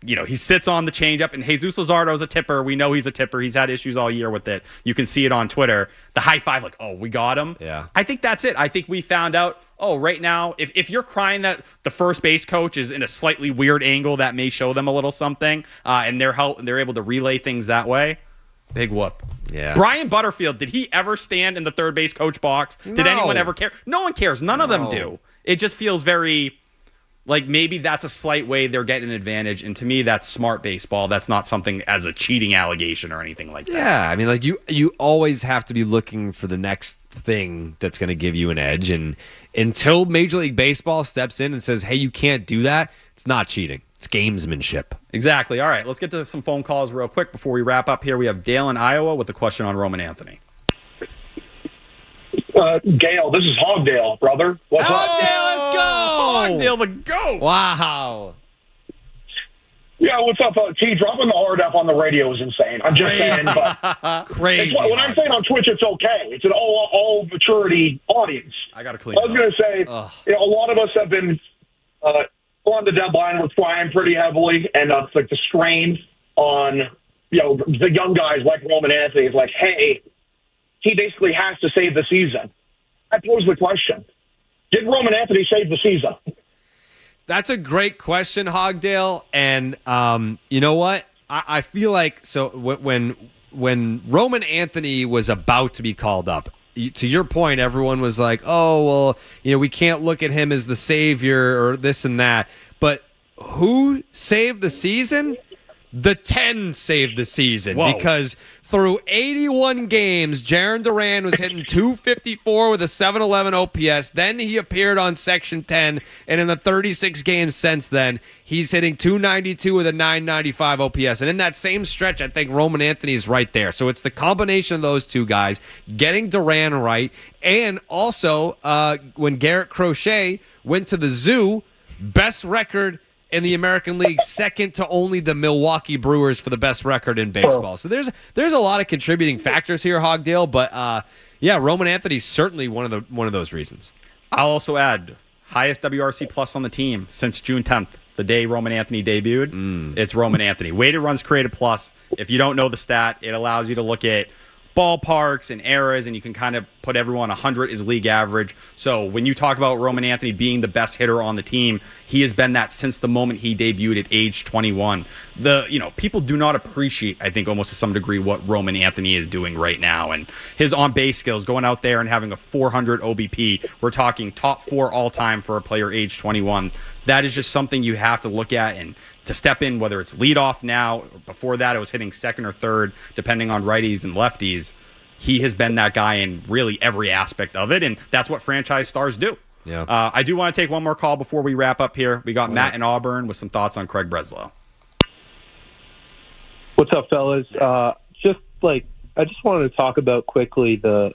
he sits on the changeup, and Jesus Luzardo's a tipper. We know he's a tipper. He's had issues all year with it. You can see it on Twitter. The high five, like, oh, we got him. Yeah. I think that's it. I think we found out, right now, if you're crying that the first base coach is in a slightly weird angle that may show them a little something, and they're able to relay things that way, big whoop. Yeah. Brian Butterfield, did he ever stand in the third base coach box? Did anyone ever care? No one cares. None of them do. It just feels very... like, maybe that's a slight way they're getting an advantage, and to me, that's smart baseball. That's not something as a cheating allegation or anything like that. Yeah, I mean, like, you always have to be looking for the next thing that's going to give you an edge, and until Major League Baseball steps in and says, hey, you can't do that, it's not cheating. It's gamesmanship. Exactly. All right, let's get to some phone calls real quick before we wrap up here. We have Dale in Iowa with a question on Roman Anthony. Gail, this is Hogdale, brother. What's up? Let's go! Hogdale the GOAT! Wow. Yeah, what's up, T? Dropping the hard F on the radio is insane. I'm just saying, but crazy. When I'm saying on Twitch, it's okay. It's an all maturity audience. I got to clean. I was going to say, a lot of us have been on the deadline with flying pretty heavily, and it's like the strain on the young guys like Roman Anthony is like, hey. He basically has to save the season. I pose the question. Did Roman Anthony save the season? That's a great question, Hogdale. And you know what? I feel like when Roman Anthony was about to be called up, to your point, everyone was like, oh, well, we can't look at him as the savior or this and that. But who saved the season? The 10 saved the season. Whoa. Because through 81 games, Jarren Duran was hitting 254 with a 711 OPS. Then he appeared on Section 10, and in the 36 games since then, he's hitting 292 with a 995 OPS. And in that same stretch, I think Roman Anthony is right there. So it's the combination of those two guys, getting Duran right, and also when Garrett Crochet went to the zoo, best record in the American League, second to only the Milwaukee Brewers for the best record in baseball. So there's a lot of contributing factors here, Hogdale. But Roman Anthony's certainly one of those reasons. I'll also add highest WRC plus on the team since June 10th, the day Roman Anthony debuted. It's Roman Anthony. Weighted runs created plus. If you don't know the stat, it allows you to look at ballparks and eras, and you can kind of put everyone 100 is league average. So when you talk about Roman Anthony being the best hitter on the team, he has been that since the moment he debuted at age 21. People do not appreciate, I think, almost to some degree what Roman Anthony is doing right now, and his on-base skills, going out there and having a 400 OBP. We're talking top 4 all-time for a player age 21. That is just something you have to look at and to step in, whether it's leadoff now, or before that it was hitting second or third, depending on righties and lefties. He has been that guy in really every aspect of it, and that's what franchise stars do. Yeah. I do want to take one more call before we wrap up here. We got Matt in Auburn with some thoughts on Craig Breslow. What's up, fellas? I just wanted to talk about quickly the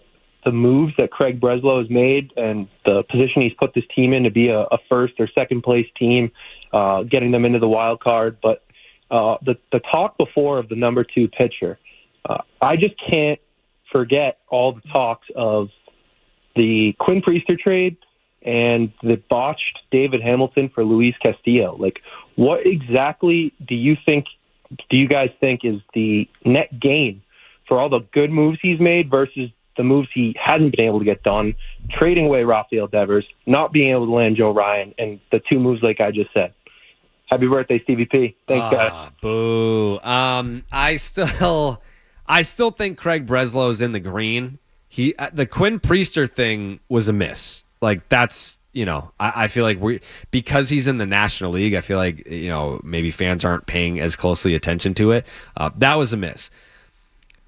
moves that Craig Breslow has made and the position he's put this team in to be a first or second place team, getting them into the wild card. But the talk before of the number 2 pitcher, I just can't forget all the talks of the Quinn Priester trade and the botched David Hamilton for Luis Castillo. Like, what exactly do you guys think is the net gain for all the good moves he's made versus the moves he hasn't been able to get done, trading away Rafael Devers, not being able to land Joe Ryan, and the two moves like I just said? Happy birthday, Stevie P. Thanks, guys. Boo. I still think Craig Breslow's in the green. The Quinn Priester thing was a miss. Like, that's, I feel like because he's in the National League, I feel like, maybe fans aren't paying as closely attention to it. That was a miss.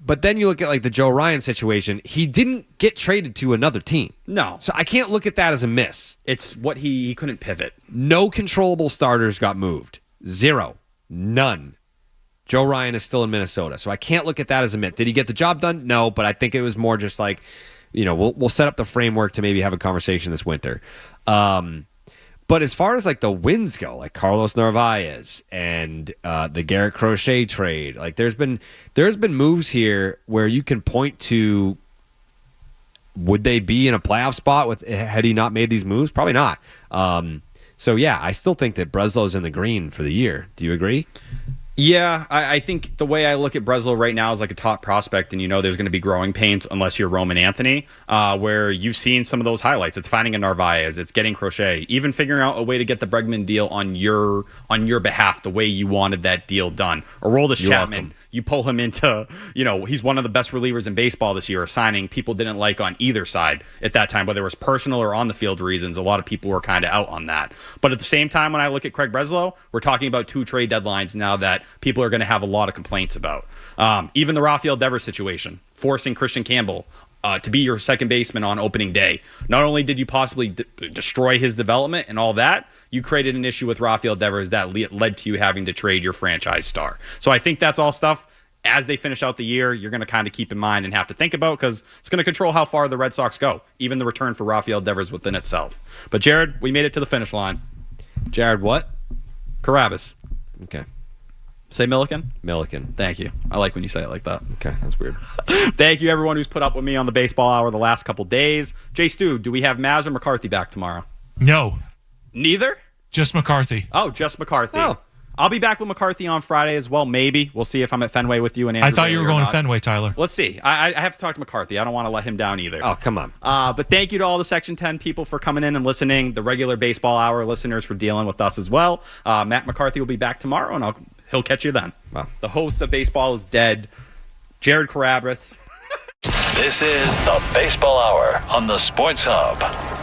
But then you look at like the Joe Ryan situation, he didn't get traded to another team. No. So I can't look at that as a miss. It's what he couldn't pivot. No controllable starters got moved. 0. None. Joe Ryan is still in Minnesota. So I can't look at that as a miss. Did he get the job done? No, but I think it was more just like, we'll set up the framework to maybe have a conversation this winter. But as far as like the wins go, like Carlos Narvaez and the Garrett Crochet trade, like there's been moves here where you can point to, would they be in a playoff spot had he not made these moves? Probably not. So yeah, I still think that Breslow's in the green for the year. Do you agree? Yeah, I think the way I look at Breslow right now is like a top prospect, and there's going to be growing pains unless you're Roman Anthony, where you've seen some of those highlights. It's finding a Narvaez, it's getting Crochet, even figuring out a way to get the Bregman deal on your behalf, the way you wanted that deal done. Or Aroldis Chapman. Welcome. You pull him into, he's one of the best relievers in baseball this year, a signing people didn't like on either side at that time, whether it was personal or on the field reasons. A lot of people were kind of out on that. But at the same time, when I look at Craig Breslow, we're talking about 2 trade deadlines now that people are going to have a lot of complaints about. Even the Rafael Devers situation, forcing Christian Campbell to be your second baseman on opening day. Not only did you possibly destroy his development and all that, you created an issue with Rafael Devers that led to you having to trade your franchise star. So I think that's all stuff, as they finish out the year, you're going to kind of keep in mind and have to think about, because it's going to control how far the Red Sox go, even the return for Rafael Devers within itself. But Jared, we made it to the finish line. Jared what? Carabas. Okay. Say Milliken? Milliken. Thank you. I like when you say it like that. Okay, that's weird. Thank you, everyone who's put up with me on the baseball hour the last couple days. Jay Stu, do we have Maz or McCarthy back tomorrow? No. Neither? Just McCarthy. Oh, just McCarthy. Oh. I'll be back with McCarthy on Friday as well, maybe. We'll see if I'm at Fenway with you and Andrew. I thought you were going to to Fenway, Tyler. Let's see. I have to talk to McCarthy. I don't want to let him down either. Oh, come on. But thank you to all the Section 10 people for coming in and listening, the regular baseball hour listeners for dealing with us as well. Matt McCarthy will be back tomorrow, and he'll catch you then. Wow. The host of Baseball is Dead, Jared Carabas. This is the Baseball Hour on the Sports Hub.